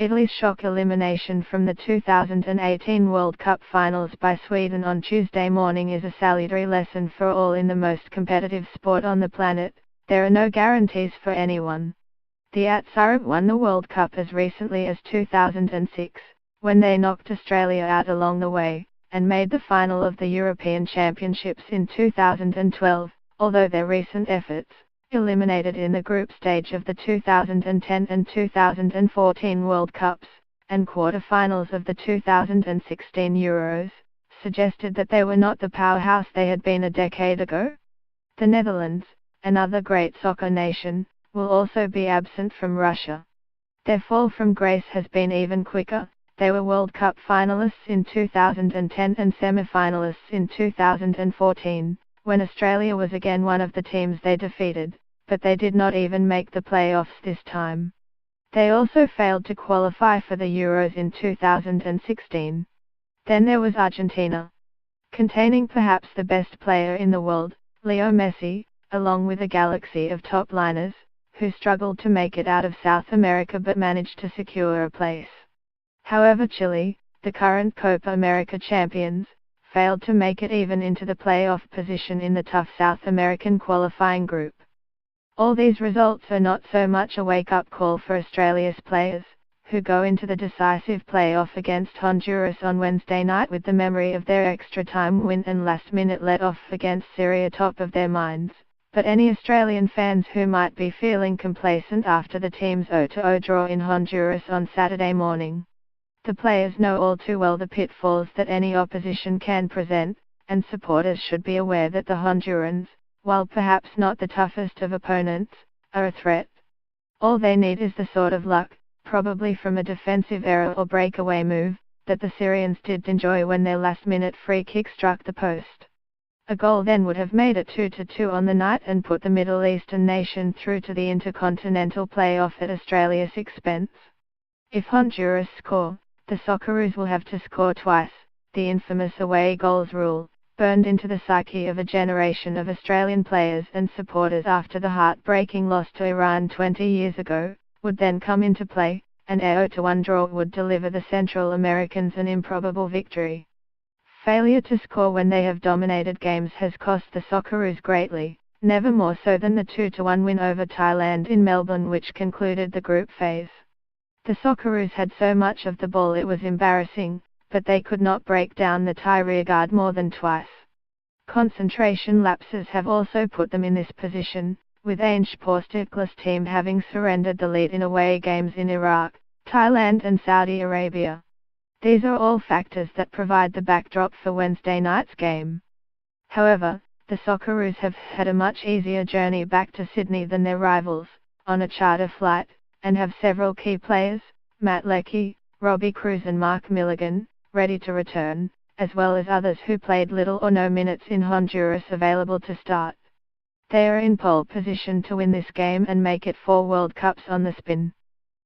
Italy's shock elimination from the 2018 World Cup finals by Sweden on Tuesday morning is a salutary lesson for all in the most competitive sport on the planet. There are no guarantees for anyone. The Socceroos won the World Cup as recently as 2006, when they knocked Australia out along the way, and made the final of the European Championships in 2012, although their recent efforts, eliminated in the group stage of the 2010 and 2014 World Cups, and quarter-finals of the 2016 Euros, suggested that they were not the powerhouse they had been a decade ago. The Netherlands, another great soccer nation, will also be absent from Russia. Their fall from grace has been even quicker. They were World Cup finalists in 2010 and semi-finalists in 2014, when Australia was again one of the teams they defeated, but they did not even make the playoffs this time. They also failed to qualify for the Euros in 2016. Then there was Argentina, containing perhaps the best player in the world, Leo Messi, along with a galaxy of top-liners, who struggled to make it out of South America but managed to secure a place. However, Chile, the current Copa America champions, failed to make it even into the playoff position in the tough South American qualifying group. All these results are not so much a wake-up call for Australia's players, who go into the decisive playoff against Honduras on Wednesday night with the memory of their extra-time win and last-minute let-off against Syria top of their minds, but any Australian fans who might be feeling complacent after the team's 0-0 draw in Honduras on Saturday morning. The players know all too well the pitfalls that any opposition can present, and supporters should be aware that the Hondurans, while perhaps not the toughest of opponents, are a threat. All they need is the sort of luck, probably from a defensive error or breakaway move, that the Syrians did enjoy when their last-minute free kick struck the post. A goal then would have made it 2-2 on the night and put the Middle Eastern nation through to the intercontinental playoff at Australia's expense. If Honduras score, the Socceroos will have to score twice. The infamous away goals rule, burned into the psyche of a generation of Australian players and supporters after the heartbreaking loss to Iran 20 years ago, would then come into play. An 0-1 draw would deliver the Central Americans an improbable victory. Failure to score when they have dominated games has cost the Socceroos greatly, never more so than the 2-1 win over Thailand in Melbourne, which concluded the group phase. The Socceroos had so much of the ball it was embarrassing, but they could not break down the Thai rearguard more than twice. Concentration lapses have also put them in this position, with Ange Postecoglou's team having surrendered the lead in away games in Iraq, Thailand and Saudi Arabia. These are all factors that provide the backdrop for Wednesday night's game. However, the Socceroos have had a much easier journey back to Sydney than their rivals, on a charter flight, and have several key players, Matt Leckie, Robbie Cruz and Mark Milligan, ready to return, as well as others who played little or no minutes in Honduras available to start. They are in pole position to win this game and make it 4 World Cups on the spin.